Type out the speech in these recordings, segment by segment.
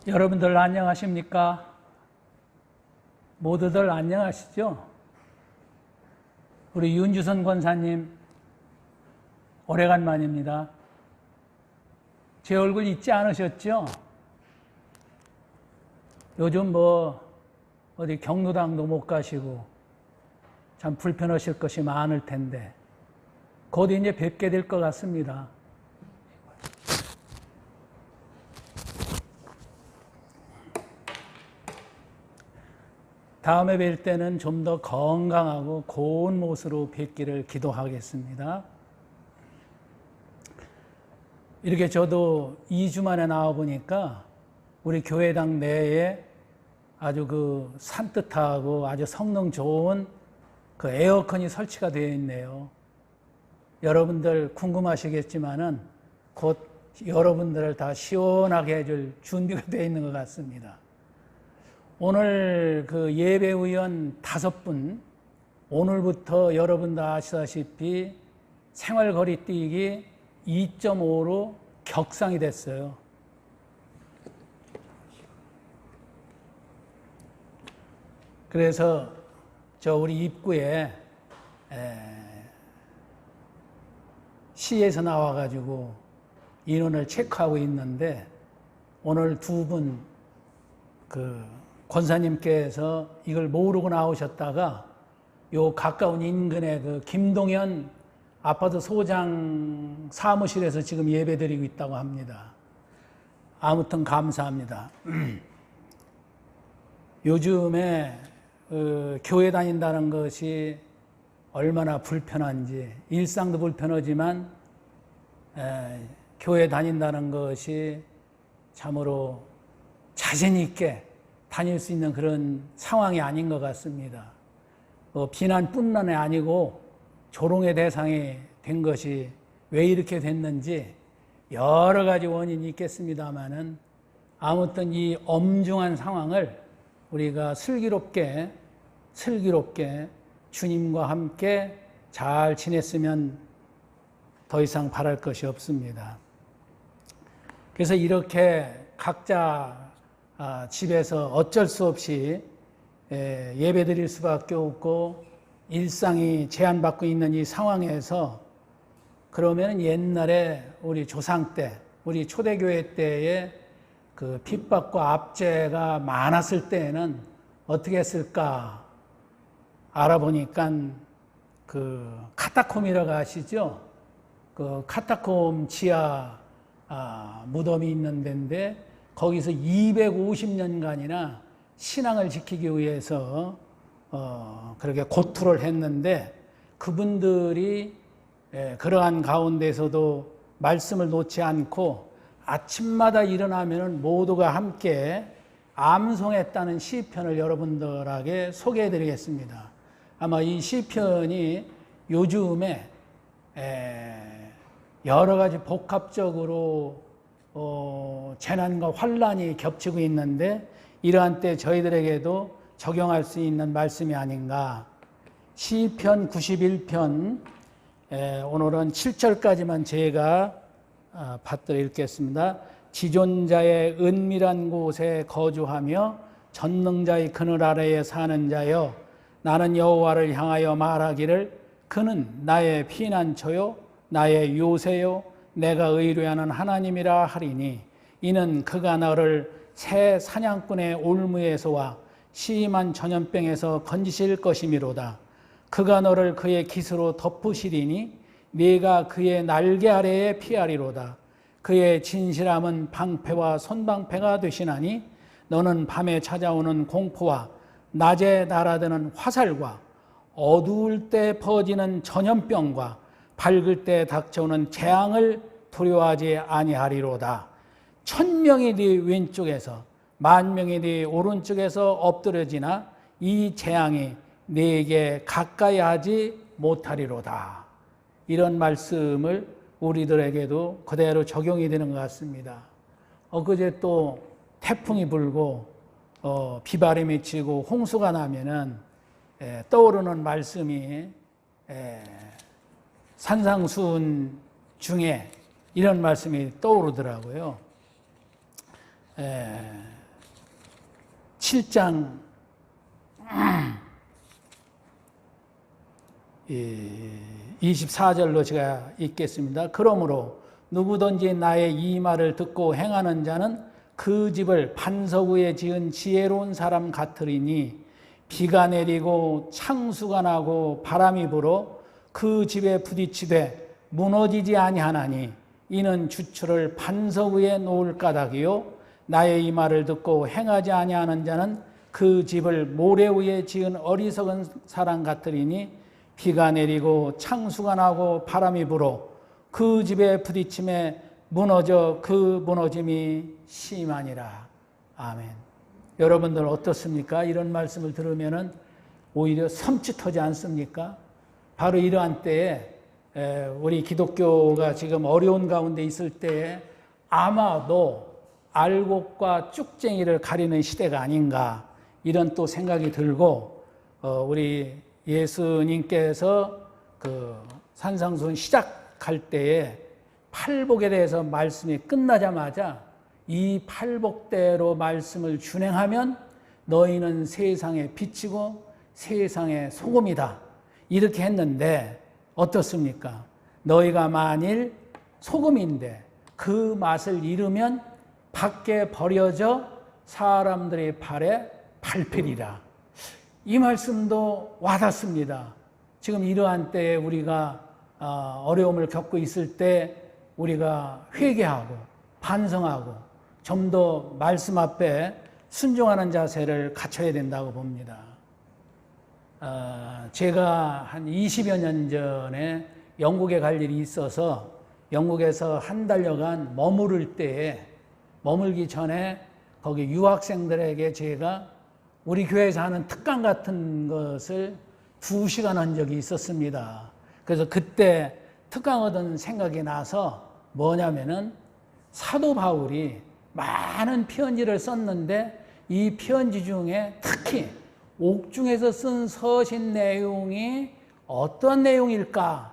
여러분들 안녕하십니까? 모두들 안녕하시죠? 우리 윤주선 권사님 오래간만입니다. 제 얼굴 잊지 않으셨죠? 요즘 어디 경로당도 못 가시고 참 불편하실 것이 많을 텐데 곧 이제 뵙게 될 것 같습니다. 다음에 뵐 때는 좀 더 건강하고 고운 모습으로 뵙기를 기도하겠습니다. 이렇게 저도 2주 만에 나와 보니까 우리 교회당 내에 아주 산뜻하고 아주 성능 좋은 에어컨이 설치가 되어 있네요. 여러분들 궁금하시겠지만은 곧 여러분들을 다 시원하게 해줄 준비가 되어 있는 것 같습니다. 오늘 예배의원 5분, 오늘부터 여러분도 아시다시피 생활거리뛰기 2.5로 격상이 됐어요. 그래서 우리 입구에 시에서 나와가지고 인원을 체크하고 있는데 오늘 2분 권사님께서 이걸 모르고 나오셨다가 요 가까운 인근의 김동현 아파트 소장 사무실에서 지금 예배드리고 있다고 합니다. 아무튼 감사합니다. 요즘에 교회 다닌다는 것이 얼마나 불편한지, 일상도 불편하지만 교회 다닌다는 것이 참으로 자신 있게 다닐 수 있는 그런 상황이 아닌 것 같습니다. 비난뿐만이 아니고 조롱의 대상이 된 것이 왜 이렇게 됐는지 여러 가지 원인이 있겠습니다만은 아무튼 이 엄중한 상황을 우리가 슬기롭게 주님과 함께 잘 지냈으면 더 이상 바랄 것이 없습니다. 그래서 이렇게 각자 집에서 어쩔 수 없이 예배 드릴 수밖에 없고 일상이 제한받고 있는 이 상황에서 그러면 옛날에 우리 조상 때, 우리 초대교회 때에 핍박과 압제가 많았을 때에는 어떻게 했을까 알아보니까 카타콤이라고 아시죠? 카타콤 지하 무덤이 있는 데인데 거기서 250년간이나 신앙을 지키기 위해서 그렇게 고투를 했는데 그분들이 그러한 가운데서도 말씀을 놓지 않고 아침마다 일어나면 모두가 함께 암송했다는 시편을 여러분들에게 소개해 드리겠습니다. 아마 이 시편이 요즘에 여러 가지 복합적으로 재난과 환란이 겹치고 있는데 이러한 때 저희들에게도 적용할 수 있는 말씀이 아닌가. 시편 91편 오늘은 7절까지만 제가 받들어 읽겠습니다. 지존자의 은밀한 곳에 거주하며 전능자의 그늘 아래에 사는 자여, 나는 여호와를 향하여 말하기를 그는 나의 피난처요 나의 요새요 내가 의뢰하는 하나님이라 하리니 이는 그가 너를 새 사냥꾼의 올무에서와 심한 전염병에서 건지실 것이미로다. 그가 너를 그의 깃으로 덮으시리니 네가 그의 날개 아래에 피하리로다. 그의 진실함은 방패와 손방패가 되시나니 너는 밤에 찾아오는 공포와 낮에 날아드는 화살과 어두울 때 퍼지는 전염병과 밝을 때 닥쳐오는 재앙을 두려워하지 아니하리로다. 1000명이 네 왼쪽에서 10,000명이 네 오른쪽에서 엎드려지나 이 재앙이 네게 가까이 하지 못하리로다. 이런 말씀을 우리들에게도 그대로 적용이 되는 것 같습니다. 엊그제 또 태풍이 불고 비바람이 치고 홍수가 나면은 떠오르는 말씀이 산상수훈 중에 이런 말씀이 떠오르더라고요. 7장 24절로 제가 읽겠습니다. 그러므로 누구든지 나의 이 말을 듣고 행하는 자는 그 집을 반석 위에 지은 지혜로운 사람 같으리니 비가 내리고 창수가 나고 바람이 불어 그 집에 부딪히되 무너지지 아니하나니 이는 주추를 반석 위에 놓을 까닭이요 나의 이 말을 듣고 행하지 아니하는 자는 그 집을 모래 위에 지은 어리석은 사람 같으리니 비가 내리고 창수가 나고 바람이 불어 그 집에 부딪힘에 무너져 그 무너짐이 심하니라. 아멘. 여러분들 어떻습니까? 이런 말씀을 들으면은 오히려 섬찟하지 않습니까? 바로 이러한 때에 우리 기독교가 지금 어려운 가운데 있을 때에 아마도 알곡과 쭉쟁이를 가리는 시대가 아닌가 이런 또 생각이 들고 우리 예수님께서 그 산상수훈 시작할 때에 팔복에 대해서 말씀이 끝나자마자 이 팔복대로 말씀을 준행하면 너희는 세상에 빛이고 세상의 소금이다 이렇게 했는데 어떻습니까? 너희가 만일 소금인데 그 맛을 잃으면 밖에 버려져 사람들의 발에 밟히리라. 이 말씀도 와닿습니다. 지금 이러한 때에 우리가 어려움을 겪고 있을 때 우리가 회개하고 반성하고 좀 더 말씀 앞에 순종하는 자세를 갖춰야 된다고 봅니다. 제가 한 20여 년 전에 영국에 갈 일이 있어서 영국에서 한 달여간 머무를 때에 머물기 전에 거기 유학생들에게 제가 우리 교회에서 하는 특강 같은 것을 2시간 한 적이 있었습니다. 그래서 그때 특강 얻은 생각이 나서 뭐냐면은 사도 바울이 많은 편지를 썼는데 이 편지 중에 특히 옥중에서 쓴 서신 내용이 어떤 내용일까?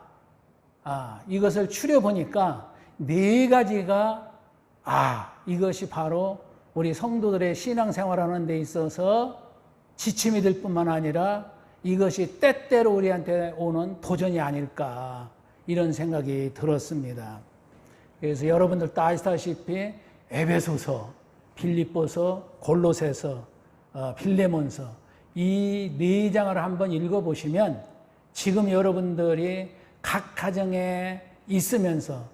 이것을 추려보니까 4가지가 이것이 바로 우리 성도들의 신앙생활하는 데 있어서 지침이 될 뿐만 아니라 이것이 때때로 우리한테 오는 도전이 아닐까 이런 생각이 들었습니다. 그래서 여러분들 다 아시다시피 에베소서, 빌립보서, 골로새서, 빌레몬서 이 4장을 한번 읽어보시면 지금 여러분들이 각 가정에 있으면서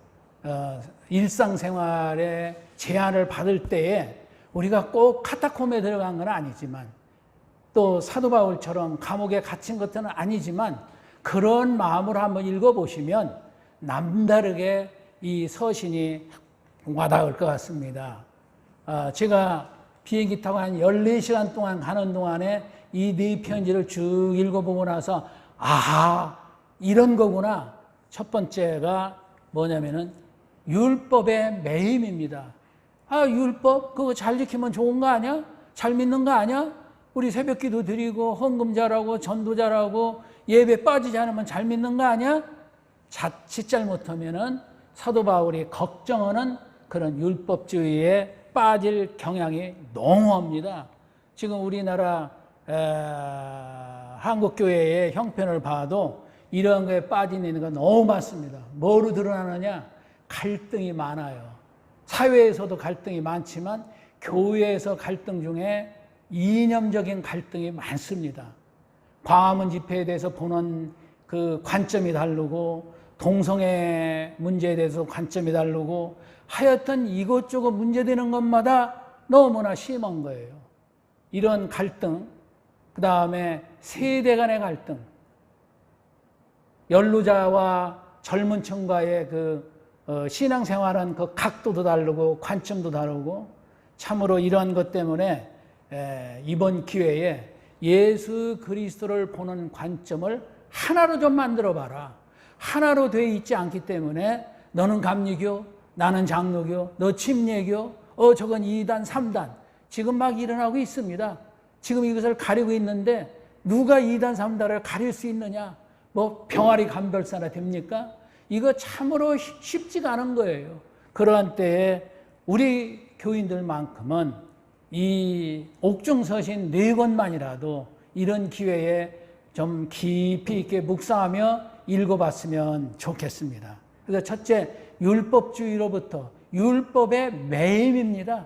일상생활에 제한을 받을 때에 우리가 꼭 카타콤에 들어간 건 아니지만 또 사도 바울처럼 감옥에 갇힌 것은 아니지만 그런 마음으로 한번 읽어보시면 남다르게 이 서신이 와닿을 것 같습니다. 제가 비행기 타고 한 14시간 동안 가는 동안에 이 4편지를 쭉 읽어보고 나서 이런 거구나. 첫 번째가 뭐냐면은 율법의 매임입니다. 율법 그거 잘 지키면 좋은 거 아니야? 잘 믿는 거 아니야? 우리 새벽기도 드리고 헌금 잘하고 전도 잘하고 예배 빠지지 않으면 잘 믿는 거 아니야? 자칫 잘못하면은 사도 바울이 걱정하는 그런 율법주의에 빠질 경향이 농후합니다. 지금 우리나라 한국교회의 형편을 봐도 이런 거에 빠지는 거 너무 많습니다. 뭐로 드러나느냐? 갈등이 많아요. 사회에서도 갈등이 많지만 교회에서 갈등 중에 이념적인 갈등이 많습니다. 광화문 집회에 대해서 보는 그 관점이 다르고 동성애 문제에 대해서 관점이 다르고 하여튼 이것저것 문제되는 것마다 너무나 심한 거예요. 이런 갈등, 그 다음에 세대 간의 갈등, 연루자와 젊은 층과의 신앙생활은 그 각도도 다르고 관점도 다르고 참으로 이런 것 때문에 이번 기회에 예수 그리스도를 보는 관점을 하나로 좀 만들어 봐라. 하나로 되어 있지 않기 때문에 너는 감리교, 나는 장로교, 너 침례교, 저건 2단, 3단 지금 막 일어나고 있습니다. 지금 이것을 가리고 있는데 누가 2단, 3단을 가릴 수 있느냐? 뭐 병아리 감별사나 됩니까? 이거 참으로 쉽지가 않은 거예요. 그러한 때에 우리 교인들만큼은 이 옥중서신 4권만이라도 이런 기회에 좀 깊이 있게 묵상하며 읽어봤으면 좋겠습니다. 그래서 첫째, 율법주의로부터 율법의 매임입니다.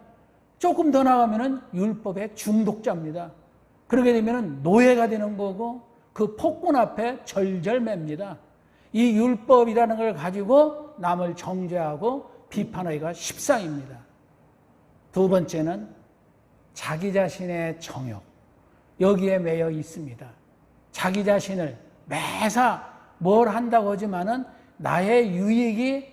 조금 더 나가면은 율법의 중독자입니다. 그러게 되면은 노예가 되는 거고 그 폭군 앞에 절절맵니다. 이 율법이라는 걸 가지고 남을 정죄하고 비판하기가 십상입니다. 두 번째는 자기 자신의 정욕, 여기에 매여 있습니다. 자기 자신을 매사 뭘 한다고 하지만은 나의 유익이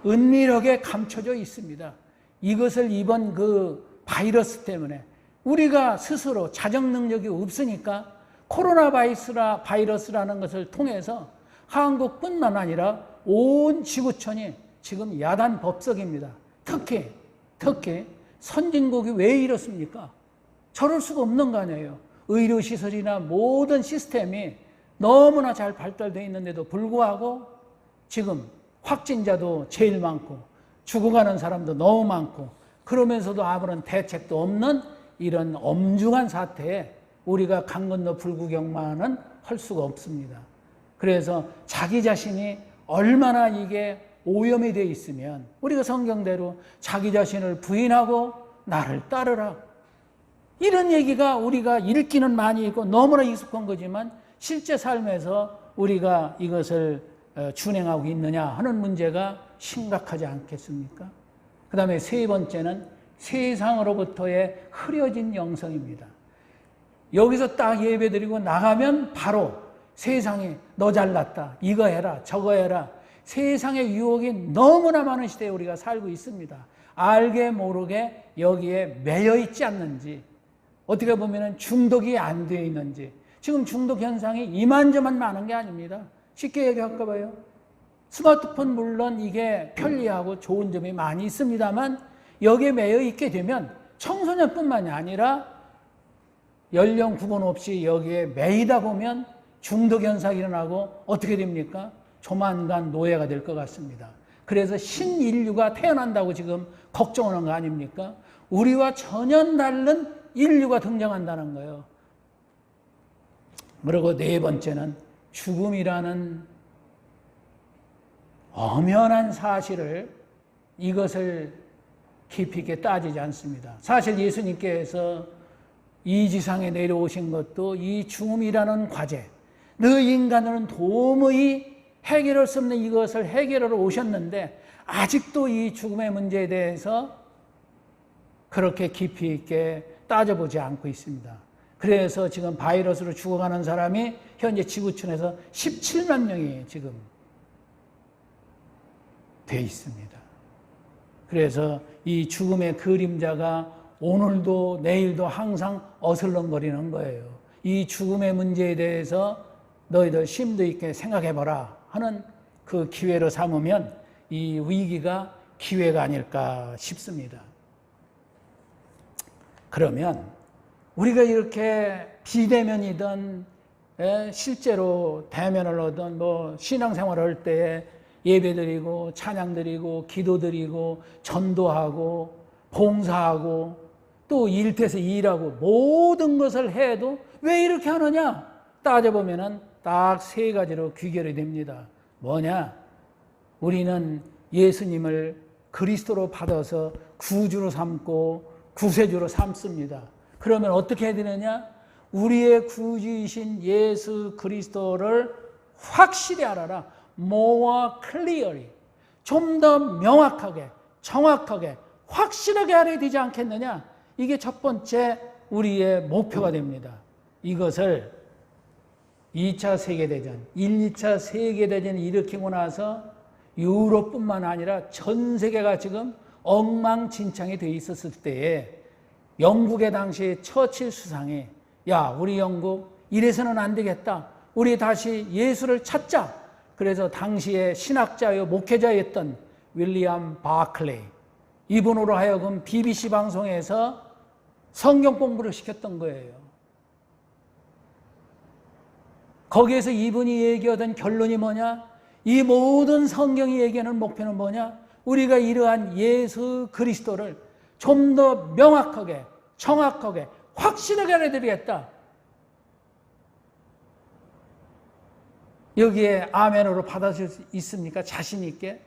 은밀하게 감춰져 있습니다. 이것을 이번 그 바이러스 때문에 우리가 스스로 자정 능력이 없으니까 코로나 바이러스라는 것을 통해서 한국뿐만 아니라 온 지구촌이 지금 야단 법석입니다. 특히 선진국이 왜 이렇습니까? 저럴 수가 없는 거 아니에요. 의료시설이나 모든 시스템이 너무나 잘 발달되어 있는데도 불구하고 지금 확진자도 제일 많고 죽어가는 사람도 너무 많고 그러면서도 아무런 대책도 없는 이런 엄중한 사태에 우리가 강 건너 불구경만은 할 수가 없습니다. 그래서 자기 자신이 얼마나 이게 오염이 되어 있으면 우리가 성경대로 자기 자신을 부인하고 나를 따르라. 이런 얘기가 우리가 읽기는 많이 읽고 너무나 익숙한 거지만 실제 삶에서 우리가 이것을 준행하고 있느냐 하는 문제가 심각하지 않겠습니까? 그 다음에 세 번째는 세상으로부터의 흐려진 영성입니다. 여기서 딱 예배드리고 나가면 바로 세상에 너 잘났다, 이거 해라, 저거 해라. 세상의 유혹이 너무나 많은 시대에 우리가 살고 있습니다. 알게 모르게 여기에 매여 있지 않는지, 어떻게 보면 중독이 안 되어 있는지. 지금 중독 현상이 이만저만 많은 게 아닙니다. 쉽게 얘기할까 봐요. 스마트폰 물론 이게 편리하고 좋은 점이 많이 있습니다만 여기에 매여 있게 되면 청소년뿐만이 아니라 연령 구분 없이 여기에 매이다 보면 중독 현상이 일어나고 어떻게 됩니까? 조만간 노예가 될 것 같습니다. 그래서 신인류가 태어난다고 지금 걱정하는 거 아닙니까? 우리와 전혀 다른 인류가 등장한다는 거예요. 그리고 네 번째는 죽음이라는 엄연한 사실을 이것을 깊이 있게 따지지 않습니다. 사실 예수님께서 이 지상에 내려오신 것도 이 죽음이라는 과제, 너 인간은 도무히 해결할 수 없는 이것을 해결하러 오셨는데 아직도 이 죽음의 문제에 대해서 그렇게 깊이 있게 따져보지 않고 있습니다. 그래서 지금 바이러스로 죽어가는 사람이 현재 지구촌에서 17만 명이 지금 돼 있습니다. 그래서 이 죽음의 그림자가 오늘도 내일도 항상 어슬렁거리는 거예요. 이 죽음의 문제에 대해서 너희들 심도 있게 생각해보라 하는 그 기회로 삼으면 이 위기가 기회가 아닐까 싶습니다. 그러면 우리가 이렇게 비대면이든 실제로 대면을 하든 뭐 신앙생활을 할 때 예배드리고 찬양드리고 기도드리고 전도하고 봉사하고 또 일터에서 일하고 모든 것을 해도 왜 이렇게 하느냐 따져보면 딱 세 가지로 귀결이 됩니다. 뭐냐? 우리는 예수님을 그리스도로 받아서 구주로 삼고 구세주로 삼습니다. 그러면 어떻게 해야 되느냐? 우리의 구주이신 예수 그리스도를 확실히 알아라. more clearly. 좀 더 명확하게, 정확하게, 확실하게 알아야 되지 않겠느냐? 이게 첫 번째 우리의 목표가 됩니다. 이것을 2차 세계대전, 1, 2차 세계대전을 일으키고 나서 유럽뿐만 아니라 전 세계가 지금 엉망진창이 되어 있었을 때에 영국의 당시 처칠 수상이 야, 우리 영국 이래서는 안 되겠다. 우리 다시 예수를 찾자. 그래서 당시에 신학자요 목회자였던 윌리엄 바클레이, 이분으로 하여금 BBC 방송에서 성경 공부를 시켰던 거예요. 거기에서 이분이 얘기하던 결론이 뭐냐? 이 모든 성경이 얘기하는 목표는 뭐냐? 우리가 이러한 예수 그리스도를 좀 더 명확하게, 정확하게, 확실하게 알려드리겠다. 여기에 아멘으로 받아줄 수 있습니까? 자신 있게?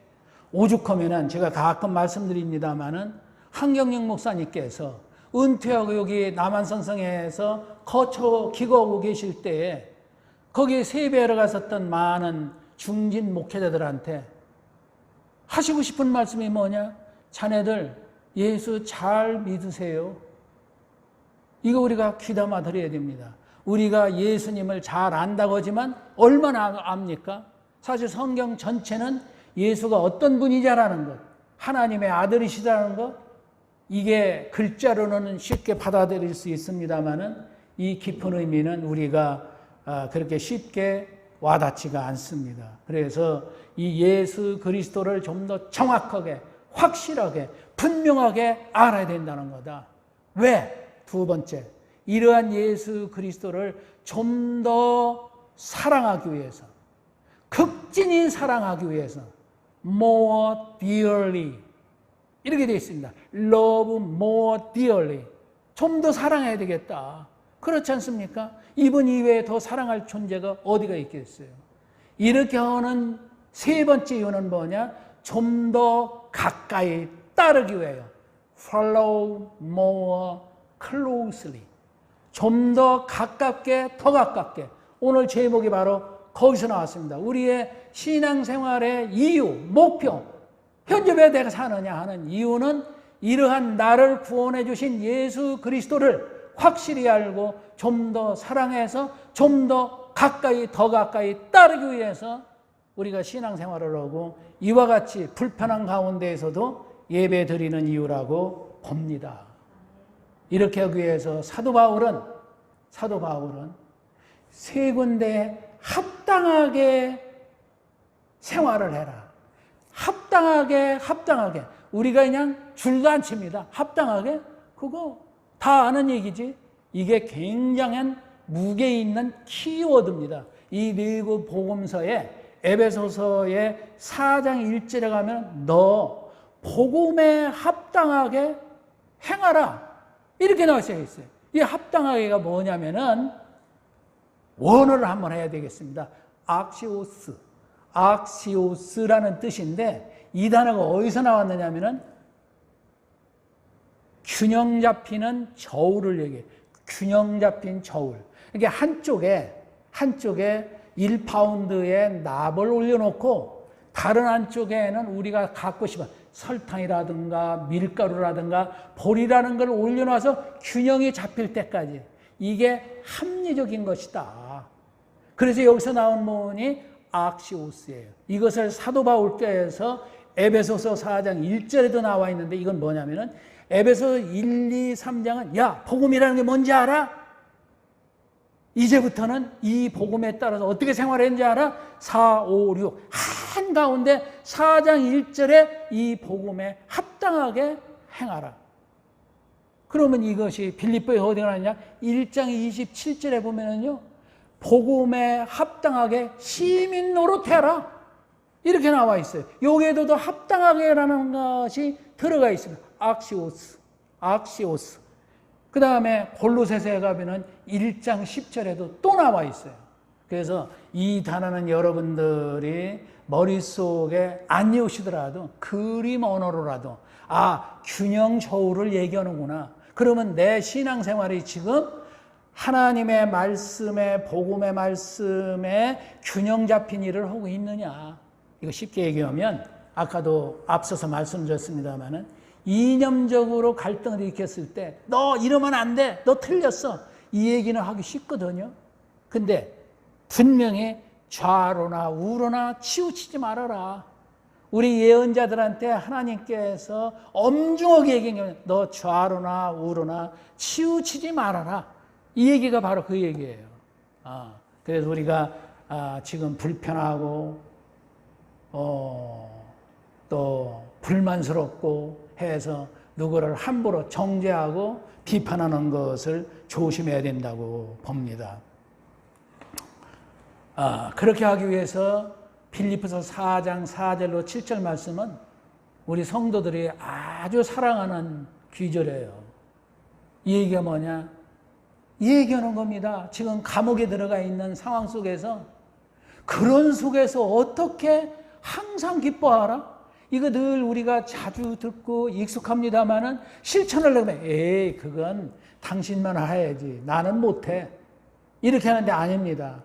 오죽하면은 제가 가끔 말씀드립니다마는 한경영 목사님께서 은퇴하고 여기 남한선성에서 거처 기거하고 계실 때에 거기에 세배하러 갔었던 많은 중진 목회자들한테 하시고 싶은 말씀이 뭐냐? 자네들 예수 잘 믿으세요. 이거 우리가 귀담아 드려야 됩니다. 우리가 예수님을 잘 안다고 하지만 얼마나 압니까? 사실 성경 전체는 예수가 어떤 분이냐라는 것, 하나님의 아들이시다는 것, 이게 글자로는 쉽게 받아들일 수 있습니다만은 이 깊은 의미는 우리가 그렇게 쉽게 와닿지가 않습니다. 그래서 이 예수 그리스도를 좀 더 정확하게, 확실하게, 분명하게 알아야 된다는 거다. 왜? 두 번째, 이러한 예수 그리스도를 좀 더 사랑하기 위해서, 극진히 사랑하기 위해서 more dearly 이렇게 되어 있습니다. love more dearly, 좀 더 사랑해야 되겠다. 그렇지 않습니까? 이분 이외에 더 사랑할 존재가 어디가 있겠어요? 이렇게 하는 세 번째 이유는 뭐냐? 좀 더 가까이 따르기 위해요. follow more closely, 좀 더 가깝게, 더 가깝게. 오늘 제목이 바로 거기서 나왔습니다. 우리의 신앙생활의 이유, 목표, 현재 왜 내가 사느냐 하는 이유는 이러한 나를 구원해 주신 예수 그리스도를 확실히 알고 좀 더 사랑해서 좀 더 가까이, 더 가까이 따르기 위해서 우리가 신앙생활을 하고 이와 같이 불편한 가운데에서도 예배 드리는 이유라고 봅니다. 이렇게 하기 위해서 사도 바울은 세 군데에 합당하게 생활을 해라. 합당하게. 우리가 그냥 줄도 안 칩니다. 합당하게? 그거 다 아는 얘기지. 이게 굉장한 무게 있는 키워드입니다. 이 네고 복음서에 에베소서의 4장 1절에 가면 너 복음에 합당하게 행하라. 이렇게 나와 있어요. 이 합당하게가 뭐냐면은 원어를 한번 해야 되겠습니다. 악시오스라는 뜻인데 이 단어가 어디서 나왔느냐면은 균형 잡히는 저울을 얘기해요. 균형 잡힌 저울. 이게 한쪽에 1파운드의 납을 올려놓고 다른 한쪽에는 우리가 갖고 싶은 설탕이라든가 밀가루라든가 볼이라는 걸 올려놔서 균형이 잡힐 때까지 이게 합리적인 것이다. 그래서 여기서 나온 문이 악시오스예요. 이것을 사도 바울께서 에베소서 4장 1절에도 나와 있는데 이건 뭐냐면은 에베소 1, 2, 3장은 야, 복음이라는 게 뭔지 알아? 이제부터는 이 복음에 따라서 어떻게 생활했는지 알아? 4, 5, 6 한가운데 4장 1절에 이 복음에 합당하게 행하라. 그러면 이것이 빌립보에 어디가 나냐? 1장 27절에 보면은요, 복음에 합당하게 시민 노릇해라. 이렇게 나와 있어요. 여기에도 더 합당하게라는 것이 들어가 있습니다. 악시오스. 그 다음에 골로새서에 가면은 1장 10절에도 또 나와 있어요. 그래서 이 단어는 여러분들이 머릿속에 안 외우시더라도 그림 언어로라도 균형 저울을 얘기하는구나. 그러면 내 신앙생활이 지금 하나님의 말씀에, 복음의 말씀에 균형 잡힌 일을 하고 있느냐. 이거 쉽게 얘기하면 아까도 앞서서 말씀드렸습니다마는 이념적으로 갈등을 일으켰을 때 너 이러면 안 돼. 너 틀렸어. 이 얘기는 하기 쉽거든요. 근데 분명히 좌로나 우로나 치우치지 말아라. 우리 예언자들한테 하나님께서 엄중하게 얘기한 게 너 좌로나 우로나 치우치지 말아라. 이 얘기가 바로 그 얘기예요. 그래서 우리가 지금 불편하고 또 불만스럽고 해서 누구를 함부로 정죄하고 비판하는 것을 조심해야 된다고 봅니다. 그렇게 하기 위해서 빌립보서 4장 4절로 7절 말씀은 우리 성도들이 아주 사랑하는 기절해요. 이 얘기가 뭐냐? 이 얘기하는 겁니다. 지금 감옥에 들어가 있는 상황 속에서, 그런 속에서 어떻게 항상 기뻐하라? 이거 늘 우리가 자주 듣고 익숙합니다마는 실천을 하면, 에이, 그건 당신만 해야지. 나는 못해. 이렇게 하는데 아닙니다.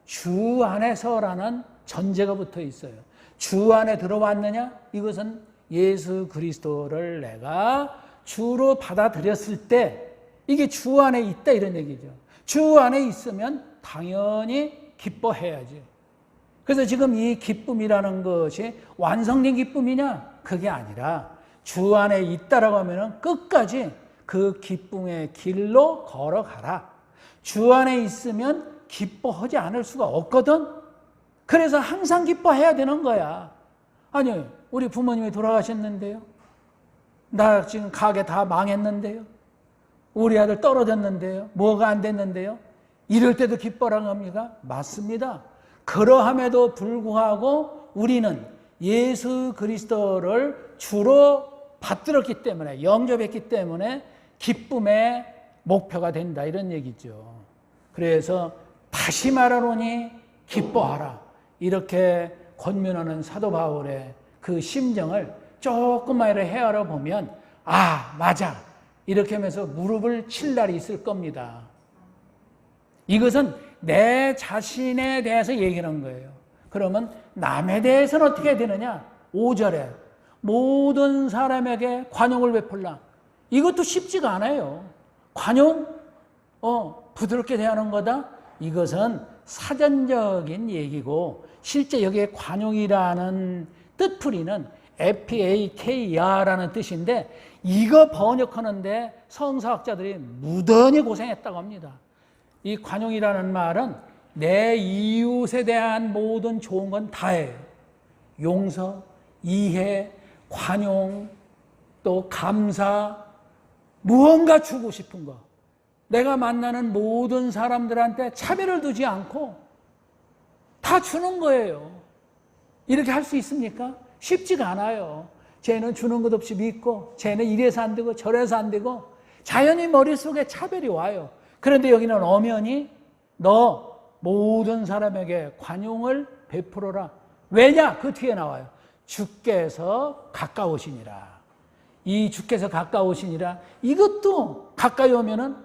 주 안에서라는 전제가 붙어 있어요. 주 안에 들어왔느냐? 이것은 예수 그리스도를 내가 주로 받아들였을 때 이게 주 안에 있다 이런 얘기죠. 주 안에 있으면 당연히 기뻐해야지. 그래서 지금 이 기쁨이라는 것이 완성된 기쁨이냐? 그게 아니라 주 안에 있다라고 하면 끝까지 그 기쁨의 길로 걸어가라. 주 안에 있으면 기뻐하지 않을 수가 없거든. 그래서 항상 기뻐해야 되는 거야. 아니, 우리 부모님이 돌아가셨는데요. 나 지금 가게 다 망했는데요. 우리 아들 떨어졌는데요. 뭐가 안 됐는데요. 이럴 때도 기뻐라는 겁니까? 맞습니다. 그러함에도 불구하고 우리는 예수 그리스도를 주로 받들었기 때문에, 영접했기 때문에 기쁨의 목표가 된다 이런 얘기죠. 그래서 다시 말하노니 기뻐하라. 이렇게 권면하는 사도 바울의 그 심정을 조금만 헤아려 보면, 아, 맞아. 이렇게 하면서 무릎을 칠 날이 있을 겁니다. 이것은 내 자신에 대해서 얘기하는 거예요. 그러면 남에 대해서는 어떻게 해야 되느냐? 5절에 모든 사람에게 관용을 베풀라. 이것도 쉽지가 않아요. 관용? 부드럽게 대하는 거다? 이것은 사전적인 얘기고, 실제 여기에 관용이라는 뜻풀이는 FAK라는 뜻인데, 이거 번역하는데 성서학자들이 무던히 고생했다고 합니다. 이 관용이라는 말은 내 이웃에 대한 모든 좋은 건 다해요. 용서, 이해, 관용, 또 감사, 무언가 주고 싶은 거. 내가 만나는 모든 사람들한테 차별을 두지 않고 다 주는 거예요. 이렇게 할 수 있습니까? 쉽지가 않아요. 쟤는 주는 것 없이 믿고, 쟤는 이래서 안 되고 저래서 안 되고, 자연히 머릿속에 차별이 와요. 그런데 여기는 엄연히 너 모든 사람에게 관용을 베풀어라. 왜냐? 그 뒤에 나와요. 주께서 가까우시니라. 이 주께서 가까우시니라. 이것도 가까이 오면은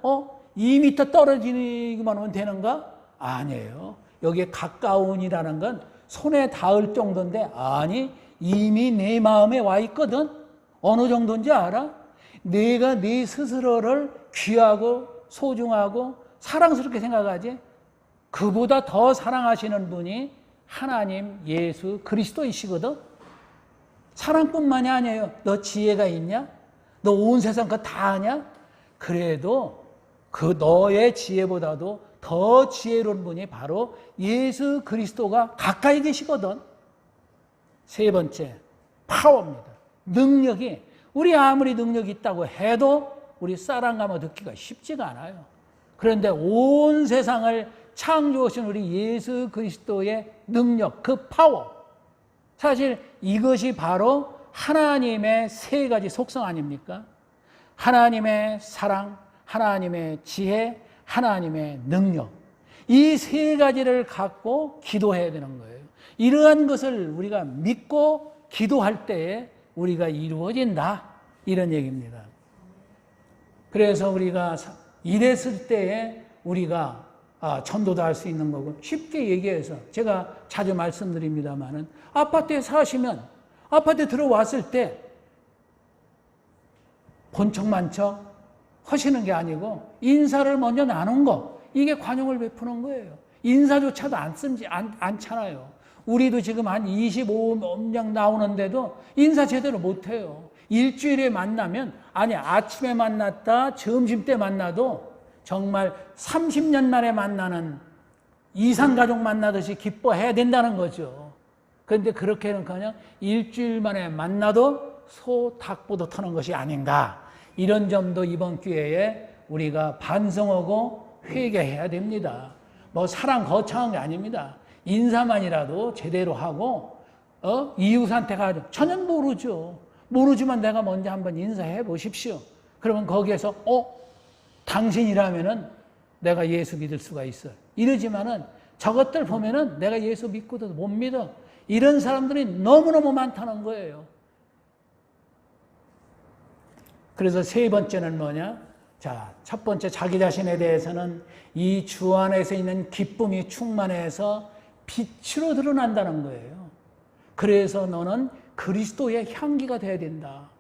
2m 떨어지기만 하면 되는가? 아니에요. 여기에 가까운이라는 건 손에 닿을 정도인데, 아니, 이미 내 마음에 와 있거든. 어느 정도인지 알아? 내가 네 스스로를 귀하고 소중하고 사랑스럽게 생각하지, 그보다 더 사랑하시는 분이 하나님 예수 그리스도이시거든. 사랑뿐만이 아니에요. 너 지혜가 있냐? 너 온 세상 그거 다 아냐? 그래도 그 너의 지혜보다도 더 지혜로운 분이 바로 예수 그리스도가 가까이 계시거든. 세 번째, 파워입니다. 능력이, 우리 아무리 능력이 있다고 해도 우리 사랑감을 듣기가 쉽지가 않아요. 그런데 온 세상을 창조하신 우리 예수 그리스도의 능력, 그 파워, 사실 이것이 바로 하나님의 세 가지 속성 아닙니까? 하나님의 사랑, 하나님의 지혜, 하나님의 능력. 이 세 가지를 갖고 기도해야 되는 거예요. 이러한 것을 우리가 믿고 기도할 때에 우리가 이루어진다. 이런 얘기입니다. 그래서 우리가 이랬을 때에 우리가 전도도 할 수 있는 거고, 쉽게 얘기해서 제가 자주 말씀드립니다마는, 아파트에 사시면 아파트에 들어왔을 때 본척만척 하시는 게 아니고 인사를 먼저 나눈 거, 이게 관용을 베푸는 거예요. 인사조차도 않잖아요. 우리도 지금 한 25명 나오는데도 인사 제대로 못해요. 일주일에 만나면, 아니 아침에 만났다 점심때 만나도 정말 30년 만에 만나는 이산가족 만나듯이 기뻐해야 된다는 거죠. 그런데 그렇게는 그냥 일주일 만에 만나도 소, 닭보도 터는 것이 아닌가. 이런 점도 이번 기회에 우리가 반성하고 회개해야 됩니다. 뭐 사랑 거창한 게 아닙니다. 인사만이라도 제대로 하고 이웃한테 가서, 전혀 모르죠. 모르지만 내가 먼저 한번 인사해 보십시오. 그러면 거기에서 당신이라면은 내가 예수 믿을 수가 있어. 이러지만은 저것들 보면은 내가 예수 믿고도 못 믿어. 이런 사람들이 너무너무 많다는 거예요. 그래서 세 번째는 뭐냐? 자, 첫 번째 자기 자신에 대해서는 이 주 안에서 있는 기쁨이 충만해서 빛으로 드러난다는 거예요. 그래서 너는 그리스도의 향기가 돼야 된다.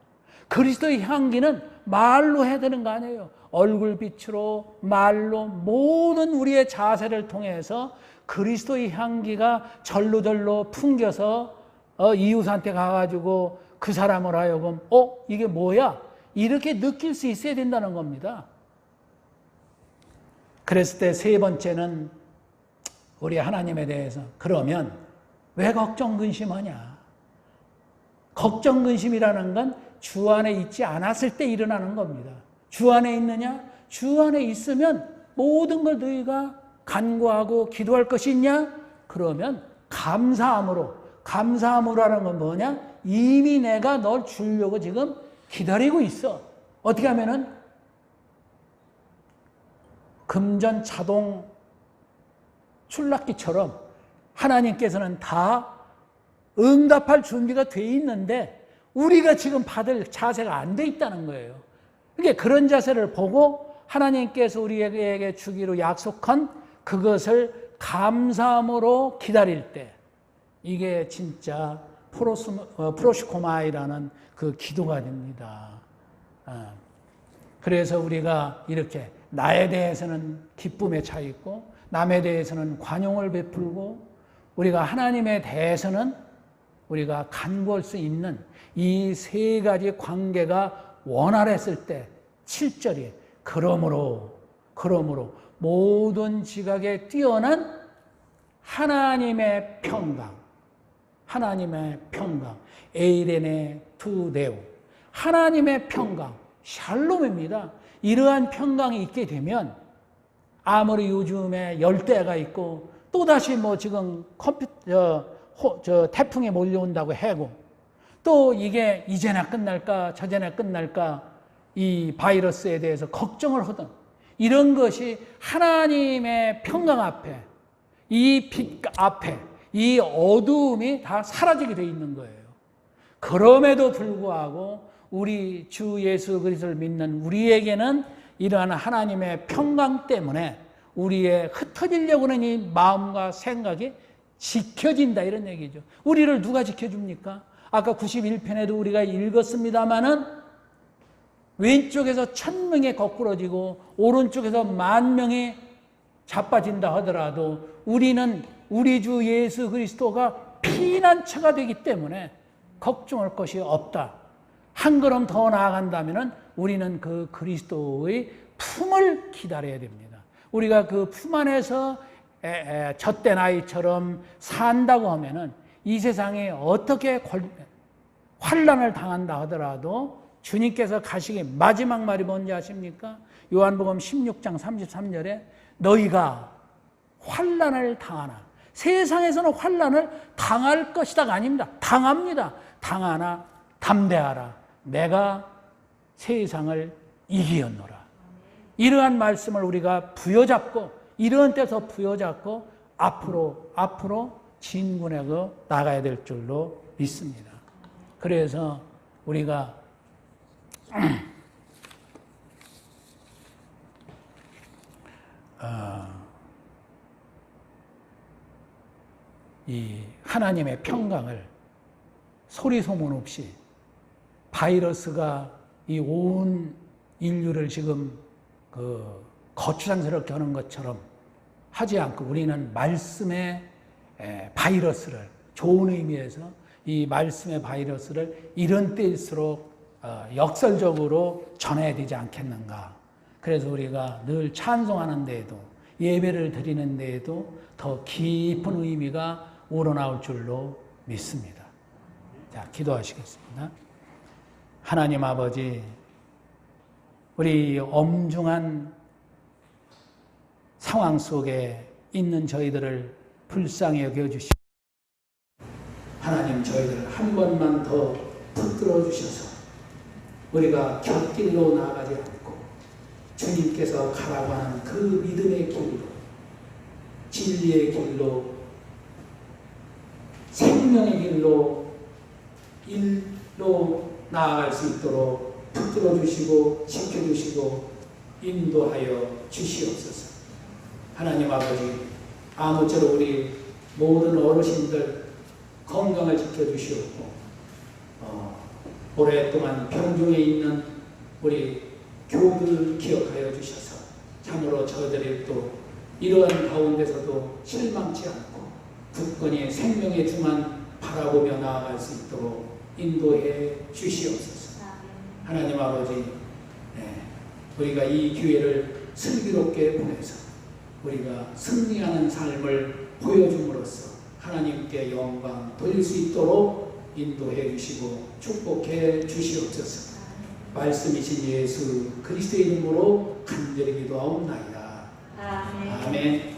그리스도의 향기는 말로 해야 되는 거 아니에요. 얼굴 빛으로, 말로, 모든 우리의 자세를 통해서 그리스도의 향기가 절로절로 풍겨서 이웃한테 가가지고 그 사람을 하여금 이게 뭐야? 이렇게 느낄 수 있어야 된다는 겁니다. 그랬을 때 세 번째는 우리 하나님에 대해서 그러면 왜 걱정 근심하냐? 걱정 근심이라는 건 주 안에 있지 않았을 때 일어나는 겁니다. 주 안에 있느냐? 주 안에 있으면 모든 걸 너희가 간구하고 기도할 것이 있냐? 그러면 감사함으로. 감사함으로라는 건 뭐냐? 이미 내가 널 주려고 지금 기다리고 있어. 어떻게 하면은 금전 자동 출락기처럼 하나님께서는 다 응답할 준비가 돼 있는데 우리가 지금 받을 자세가 안 돼 있다는 거예요. 그러니까 그런 자세를 보고 하나님께서 우리에게 주기로 약속한 그것을 감사함으로 기다릴 때 이게 진짜 프로시코마이라는 그 기도가 됩니다. 그래서 우리가 이렇게 나에 대해서는 기쁨에 차 있고 남에 대해서는 관용을 베풀고 우리가 하나님에 대해서는 우리가 간구할 수 있는 이 세 가지 관계가 원활했을 때 7절이 그러므로 모든 지각에 뛰어난 하나님의 평강 에이레네 투데우 하나님의 평강 샬롬입니다. 이러한 평강이 있게 되면 아무리 요즘에 열대가 있고 또다시 지금 태풍이 몰려온다고 해고 또 이게 이제나 끝날까 저제나 끝날까 이 바이러스에 대해서 걱정을 하던 이런 것이 하나님의 평강 앞에 이 빛 앞에 이 어두움이 다 사라지게 되어 있는 거예요. 그럼에도 불구하고 우리 주 예수 그리스도를 믿는 우리에게는 이러한 하나님의 평강 때문에 우리의 흩어지려고 하는 이 마음과 생각이 지켜진다 이런 얘기죠. 우리를 누가 지켜줍니까? 아까 91편에도 우리가 읽었습니다마는 왼쪽에서 1000명이 거꾸러지고 오른쪽에서 10,000명이 자빠진다 하더라도 우리는 우리 주 예수 그리스도가 피난처가 되기 때문에 걱정할 것이 없다. 한 걸음 더 나아간다면 우리는 그 그리스도의 품을 기다려야 됩니다. 우리가 그 품 안에서 젖된 아이처럼 산다고 하면은 이 세상에 어떻게 환난을 당한다 하더라도 주님께서 가시기 마지막 말이 뭔지 아십니까? 요한복음 16장 33절에 너희가 환난을 당하나 세상에서는 환난을 당할 것이다가 아닙니다. 당합니다. 당하나 담대하라. 내가 세상을 이기었노라. 이러한 말씀을 우리가 부여잡고 이런 때서 부여잡고 앞으로 진군하고 나가야 될 줄로 믿습니다. 그래서 우리가 이 하나님의 평강을 소리 소문 없이 바이러스가 이 온 인류를 지금 거추장스럽게 하는 것처럼 하지 않고 우리는 말씀의 바이러스를 좋은 의미에서 이 말씀의 바이러스를 이런 때일수록 역설적으로 전해야 되지 않겠는가. 그래서 우리가 늘 찬송하는 데에도 예배를 드리는 데에도 더 깊은 의미가 우러나올 줄로 믿습니다. 자, 기도하시겠습니다. 하나님 아버지, 우리 엄중한 상황 속에 있는 저희들을 불쌍히 여겨주시고 하나님 저희들 한 번만 더 붙들어 주셔서 우리가 곁길로 나아가지 않고 주님께서 가라고 하는 그 믿음의 길로, 진리의 길로, 생명의 길로, 일로 나아갈 수 있도록 붙들어 주시고 지켜주시고 인도하여 주시옵소서. 하나님 아버지, 아무쪼록 우리 모든 어르신들 건강을 지켜주시옵고 오랫동안 병중에 있는 우리 교우들 기억하여 주셔서 참으로 저희들이 또 이러한 가운데서도 실망치 않고 굳건히 생명의 주만 바라보며 나아갈 수 있도록 인도해 주시옵소서. 하나님 아버지, 우리가 이 기회를 슬기롭게 보내서 우리가 승리하는 삶을 보여줌으로써 하나님께 영광 돌릴 수 있도록 인도해 주시고 축복해 주시옵소서. 말씀이신 예수 그리스도의 이름으로 간절히 기도하옵나이다. 아멘.